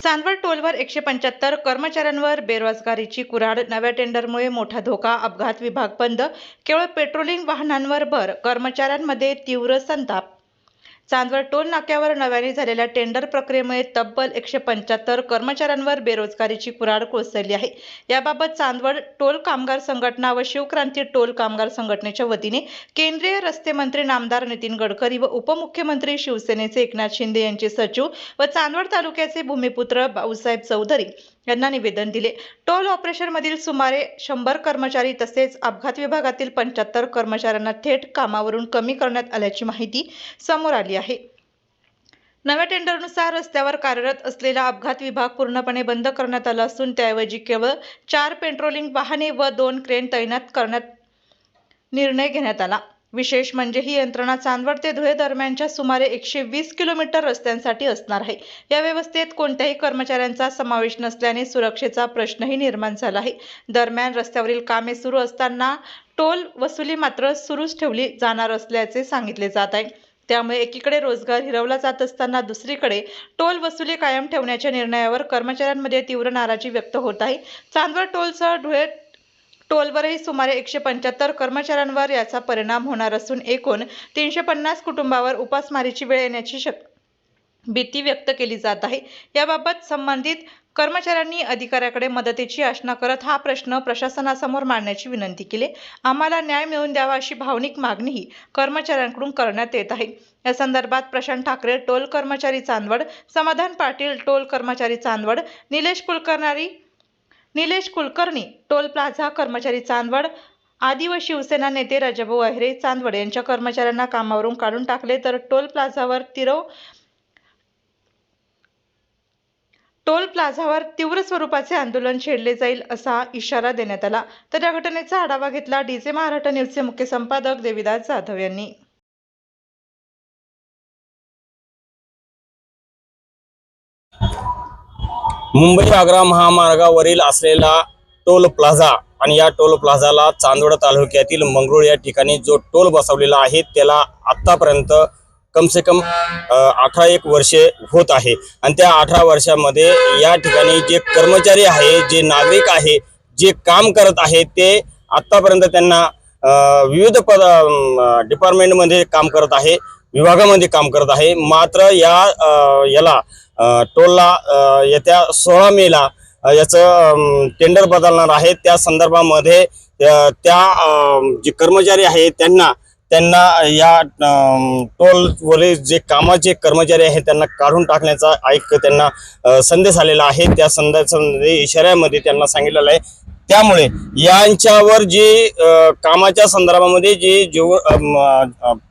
चांदवड टोलवर 175 कर्मचाऱ्यांवर बेरोजगारीची कुऱ्हाड. नव्या टेंडरमुळे मोठा धोका. अपघात विभाग बंद. केवळ पेट्रोलिंग वाहनांवर भर. कर्मचाऱ्यांमध्ये तीव्र संताप. चांदवड टोल नाक्यावर नव्याने झालेल्या टेंडर प्रक्रियेमुळे तब्बल 175 कर्मचाऱ्यांवर बेरोजगारीची कुऱ्हाड कोसळली आहे. याबाबत चांदवड टोल कामगार संघटना व शिवक्रांती टोल कामगार संघटनेच्या वतीने केंद्रीय रस्ते मंत्री नामदार नितीन गडकरी व उपमुख्यमंत्री शिवसेनेचे एकनाथ शिंदे यांचे सचिव व चांदवड तालुक्याचे भूमिपुत्र भाऊसाहेब चौधरी यांना निवेदन दिले. टोल ऑपरेशनमधील सुमारे 100 कर्मचारी तसेच अपघात विभागातील 75 कर्मचाऱ्यांना थेट कामावरून कमी करण्यात आल्याची माहिती समोर आली आहे. नव्या टेंडरनुसार रस्त्यावर कार्यरत असलेला अपघात विभाग पूर्णपणे बंद करण्यात आला असून त्याऐवजी केवळ 4 पेट्रोलिंग वाहने व 2 क्रेन तैनात करण्यात निर्णय घेण्यात आला. विशेष म्हणजे ही यंत्रणा चांदवड ते धुळे दरम्यानच्या सुमारे 120 किलोमीटर रस्त्यांसाठी असणार आहे. या व्यवस्थेत कोणत्याही कर्मचाऱ्यांचा समावेश नसल्याने सुरक्षेचा प्रश्नही निर्माण झाला आहे. दरम्यान रस्त्यावरील कामे सुरू असताना टोल वसुली मात्र सुरूच ठेवली जाणार असल्याचे सांगितले जात आहे. त्यामुळे एकीकडे रोजगार हिरावला जात असताना दुसरीकडे टोल वसुली कायम ठेवण्याच्या निर्णयावर कर्मचाऱ्यांमध्ये तीव्र नाराजी व्यक्त होत आहे. चांदवड टोलसह धुळे टोलवरही सुमारे 175 कर्मचाऱ्यांवर याचा परिणाम होणार असून एकूण 350 कुटुंबावर उपासमारीची वेळ येण्याची भीती व्यक्त केली जात आहे. याबाबत संबंधित कर्मचाऱ्यांनी अधिकाऱ्याकडे मदतीची आशा करत हा प्रश्न प्रशासनासमोर मांडण्याची विनंती केली. आम्हाला न्याय मिळवून द्यावा अशी भावनिक मागणीही कर्मचाऱ्यांकडून करण्यात येत आहे. या संदर्भात प्रशांत ठाकरे टोल कर्मचारी चांदवड, समाधान पाटील टोल कर्मचारी चांदवड, निलेश कुलकर्णी टोल प्लाझा कर्मचारी चांदवड आदी व शिवसेना नेते राजाभाऊ अहिरे चांदवड यांच्या कर्मचाऱ्यांना कामावरून काढून टाकले तर टोल प्लाझावर तीव्र स्वरूपाचे आंदोलन छेडले जाईल असा इशारा देण्यात आला. तर या घटनेचा आढावा घेतला डीजे महाराष्ट्र न्यूजचे मुख्य संपादक देविदास जाधव यांनी. मुंबई आग्रा महामार्गावरील असलेला टोल प्लाझा आणि या टोल प्लाझाला चांदवड तालुक्यातील मंगरुळ या ठिकाणी जो टोल बसवलेला आहे त्याला आतापर्यंत कम से कम 18 वर्षे होत आहे. आणि त्या 18 वर्षामध्ये या ठिकाणी जे कर्मचारी आहे, जे नागरिक आहे, जे काम करत आहे ते आतापर्यंत त्यांना विविध डिपार्टमेंटमध्ये काम करत आहे, विभागामध्ये काम करत आहे. मात्र याला टोलला येत्या 16 मेला याचं टेंडर बदलणार आहे. त्या संदर्भामध्ये त्या जे कर्मचारी आहे त्यांना या टोलवरील जे कामाचे कर्मचारी आहेत त्यांना काढून टाकण्याचा त्यांना संदेश आलेला आहे. त्या संदेशामध्ये इशाऱ्यामध्ये त्यांना सांगितलेलं आहे. त्यामुळे यांच्यावर जे कामाच्या संदर्भामध्ये जे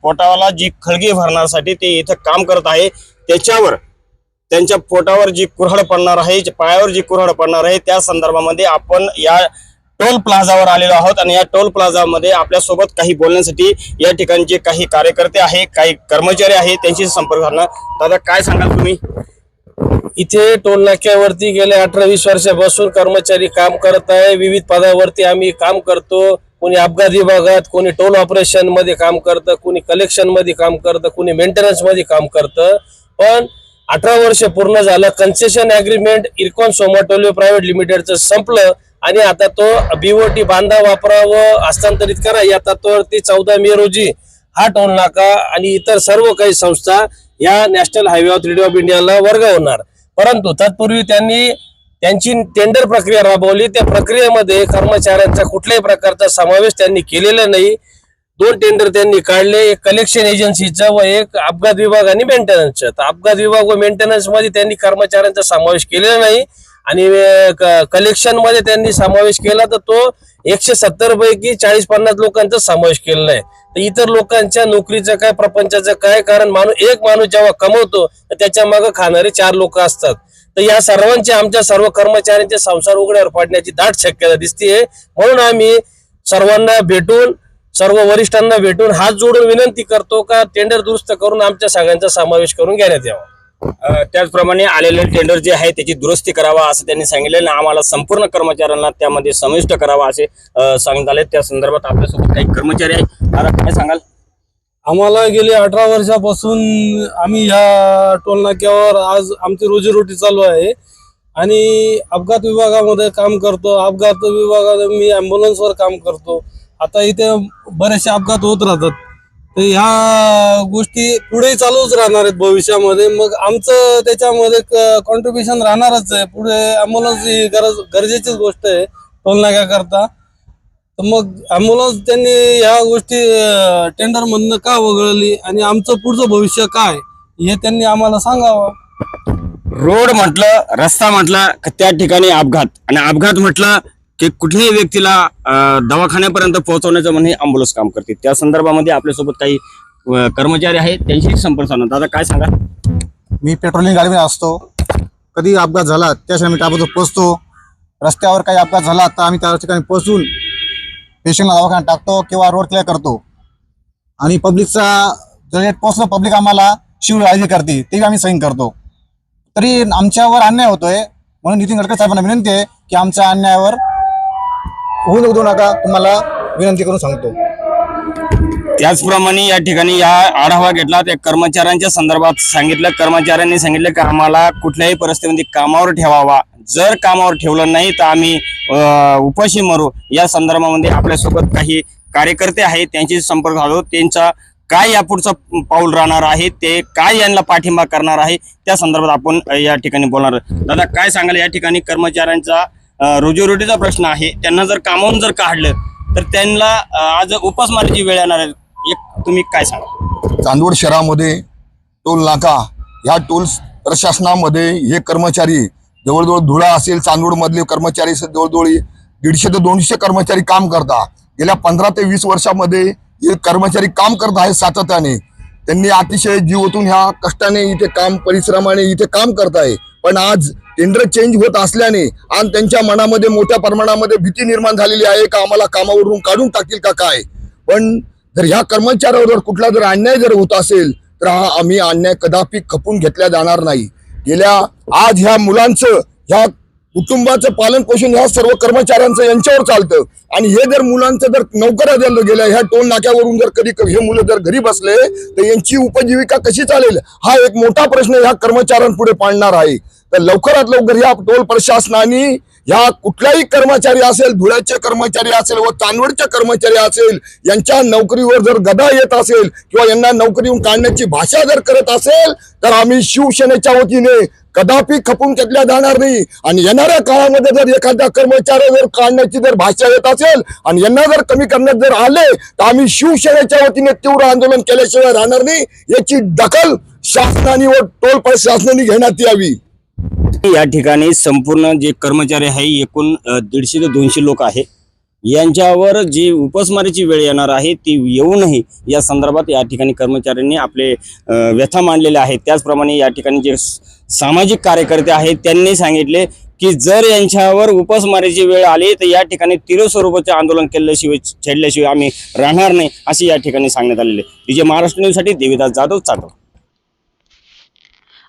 पोटावाला जी खळगी भरण्यासाठी ते इथं काम करत आहे त्याच्यावर त्यांच्या पोटावर जी कुऱ्हाड पडणार आहे, पायावर जी कुऱ्हाड पडणार आहे त्या संदर्भामध्ये आपण या टोल प्लाझावर आलेलो आहोत. आणि या टोल प्लाझामध्ये आपल्यासोबत काही बोलण्यासाठी या ठिकाणचे काही कार्यकर्ते आहे, काही कर्मचारी आहेत, त्यांशी संपर्क साधणार. दादा काय सांगाल तुम्ही? इथे टोल नाक्यावरती गेल्या 18-20 वर्षापासून कर्मचारी काम करत आहे. विविध पदावरती आम्ही काम करतो. कोणी अपघात विभागात, कोणी टोल ऑपरेशन मध्ये काम करतं, कोणी कलेक्शन मध्ये काम करतं, कोणी मेंटेनन्स मध्ये काम करतं. पण 18 वर्ष पूर्ण झालं. कन्सेशन अग्रीमेंट इरकॉन सोमाटोलिओ प्रायव्हेट लिमिटेडचं संपलं आणि आता तो BOT बांधा वापरा व हस्तांतरित करा या तत्वावरती 14 मे रोजी हा टोल नाका आणि इतर सर्व काही संस्था या नॅशनल हायवे ऑथॉरिटी ऑफ इंडियाला वर्गवणार. परंतु तत्पूर्वी त्यांची टेंडर प्रक्रिया राबवली. त्या प्रक्रियेमध्ये कर्मचाऱ्यांचा कुठल्याही प्रकारचा समावेश त्यांनी केलेला नाही. 2 टेंडर त्यांनी काढले, एक कलेक्शन एजन्सीचं व एक अपघात विभाग आणि मेंटेनन्सचं. तर अपघात विभाग व मेंटेनन्स मध्ये त्यांनी कर्मचाऱ्यांचा समावेश केलेला नाही आणि कलेक्शन मध्ये त्यांनी समावेश केला तर तो 170 पैकी 40-50 लोकांचा समावेश केलेला आहे. तर इतर लोकांच्या नोकरीचं काय, प्रपंचाचं काय? कारण एक माणूस जेव्हा कमवतो तर त्याच्या मागे खाणारे 4 लोक असतात. तर या सर्वांचे, आमच्या सर्व कर्मचाऱ्यांचे संसार उघड्यावर पडण्याची दाट शक्यता दिसते. म्हणून आम्ही सर्वांना भेटून, सर्व वरिष्ठांना भेटून हात जोडून विनंती करतो का टेंडर दुरुस्त करून आमच्या सगळ्यांचा समावेश करून घेण्यात यावा. त्याचप्रमाणे आलेले टेंडर जे आहे त्याची दुरुस्ती करावा असं त्यांनी सांगितलेलं. आम्हाला संपूर्ण कर्मचाऱ्यांना त्यामध्ये समाविष्ट करावा असे सांगण्यात आले. त्या संदर्भात आपल्यासोबत काही कर्मचारी आहेत. आता काय सांगाल? आम्हाला गेले 18 वर्षापासून आम्ही ह्या टोल नाक्यावर आज आमची रोजीरोटी चालू आहे. आणि अपघात विभागामध्ये काम करतो. अपघात विभागात मी ॲम्ब्युलन्सवर काम करतो. आता इथे बरेचसे अपघात होत राहतात, तर ह्या गोष्टी पुढेही चालूच राहणार आहेत भविष्यामध्ये. मग आमचं त्याच्यामध्ये कॉन्ट्रीब्युशन राहणारच आहे. पुढे ॲम्ब्युलन्स ही गरजेचीच गोष्ट आहे टोल नाक्याकरता. तर मग ॲम्ब्युलन्स त्यांनी ह्या गोष्टी टेंडरमधनं का वगळली आणि आमचं पुढचं भविष्य काय हे त्यांनी आम्हाला सांगावं. रोड म्हटलं, रस्ता म्हटलं की त्या ठिकाणी अपघात, आणि अपघात म्हटलं की कुठल्याही व्यक्तीला दवाखान्यापर्यंत पोहोचवण्याचं म्हणून अँब्युलन्स काम करते. त्या संदर्भामध्ये आपल्यासोबत काही कर्मचारी आहेत, त्यांच्याशी संपर्क साधला. दादा काय सांगा? मी पेट्रोलिंग गाडीमध्ये असतो. कधी अपघात झाला त्यासाठी आम्ही त्याबद्दल पोचतो. रस्त्यावर काही अपघात झाला तर आम्ही त्या ठिकाणी पोहोचून पेशंटला दवाखान्यात टाकतो किंवा रोड क्लिअर करतो. आणि पब्लिकचा जर पोचलं, पब्लिक आम्हाला शिव काळजी करते, ते आम्ही साईन करतो. तरी आमच्यावर अन्याय होतोय, म्हणून नितीन गडकरी साहेबांना विनंती आहे की आमच्या अन्यायावर होऊ देऊ नका, तुम्हाला विनंती करून सांगतो. त्याचप्रमाणे या ठिकाणी या आढावा घेतला, त्या कर्मचाऱ्यांच्या संदर्भात सांगितलं. कर्मचाऱ्यांनी सांगितलं की आम्हाला कुठल्याही परिस्थितीमध्ये कामावर ठेवावा, जर कामावर ठेवलं नाही तर आम्ही उपाशी मरू. या संदर्भामध्ये आपल्यासोबत काही कार्यकर्ते आहेत, त्यांची संपर्क साधू. त्यांचा काय यापुढचं पाऊल राहणार आहे, ते काय यांना पाठिंबा करणार आहे, त्या संदर्भात आपण या ठिकाणी बोलणार. दादा काय सांगाल? या ठिकाणी कर्मचाऱ्यांचा रोजीरोटीचा प्रश्न आहे. त्यांना जर कामावून जर काढलं तर त्यांना आज उपासमारीची वेळ येणार आहे. तुम्ही काय सांगा? चांदवड शहरामध्ये टोल नाका, ह्या टोल प्रशासनामध्ये हे कर्मचारी जवळजवळ धुळा असेल, चांदवडमधले कर्मचारी जवळजवळ 150 ते 200 कर्मचारी काम करतात. गेल्या 15 ते 20 वर्षामध्ये हे कर्मचारी काम करत आहेत सातत्याने. त्यांनी अतिशय जीव ओतून ह्या कष्टाने इथे काम, परिश्रमाने इथे काम करत आहे. पण आज टेंडर चेंज होत असल्याने आणि त्यांच्या मनामध्ये मोठ्या प्रमाणामध्ये भीती निर्माण झालेली आहे का आम्हाला कामावरून काढून टाकतील का काय. पण जर ह्या कर्मचाऱ्यावर जर कुठला जर अन्याय जर होत असेल तर हा आम्ही अन्याय कदापि खपून घेतला जाणार नाही. आज ह्या मुलांचं, ह्या कुटुंबाचं पालन पोषण ह्या सर्व कर्मचाऱ्यांचं यांच्यावर चालतं. आणि हे जर मुलांचं जर नोकऱ्या दिलं गेल्या, ह्या टोल नाक्यावरून जर कधी हे मुलं जर घरी बसले तर यांची उपजीविका कशी चालेल, हा एक मोठा प्रश्न ह्या कर्मचाऱ्यांपुढे पाडणार आहे. तर लवकरात लवकर ह्या टोल प्रशासनाने ह्या कुठल्याही कर्मचारी असेल, धुळ्याचे कर्मचारी असेल व चांदवडचे कर्मचारी असेल, यांच्या नोकरीवर जर गदा येत असेल किंवा यांना नोकरीहून काढण्याची भाषा जर करत असेल तर आम्ही शिवसेनेच्या वतीने कदापि खपून घेतल्या जाणार नाही. आणि येणाऱ्या काळामध्ये जर एखाद्या कर्मचारी जर काढण्याची जर भाषा येत असेल आणि यांना जर कमी करण्यात जर आले तर आम्ही शिवसेनेच्या वतीने तीव्र आंदोलन केल्याशिवाय राहणार नाही. याची दखल शासनाने व टोल प्रशासनाने घेण्यात यावी. या ठिकाणी संपूर्ण जे कर्मचारी आहे, एकूण 150 ते 200 लोक आहे. यांच्यावर जी उपासमारीची वेळ येणार आहे ती येऊ नये या संदर्भात या ठिकाणी कर्मचाऱ्यांनी आपले व्यथा मांडलेले आहेत. त्याचप्रमाणे या ठिकाणी जे सामाजिक कार्यकर्ते आहेत त्यांनी सांगितले की जर यांच्यावर उपासमारीची वेळ आली तर या ठिकाणी तीव्र स्वरूपाचे आंदोलन केल्याशिवाय, छेडल्याशिवाय आम्ही राहणार नाही, असे या ठिकाणी सांगण्यात आलेले. विजय महाराष्ट्र न्यूजसाठी देविदास जाधव, चाकण.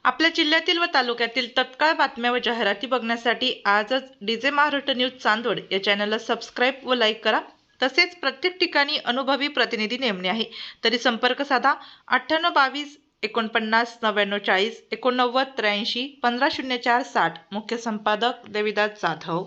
आपल्या जिल्ह्यातील व तालुक्यातील तत्काळ बातम्या व जाहिराती बघण्यासाठी आजच डीजे महाराष्ट्र न्यूज चांदवड या चॅनलला सबस्क्राईब व लाईक करा. तसेच प्रत्येक ठिकाणी अनुभवी प्रतिनिधी नेमणे आहे, तरी संपर्क साधा 9822 49 99 40 89 83 1504 60. मुख्य संपादक देविदास जाधव.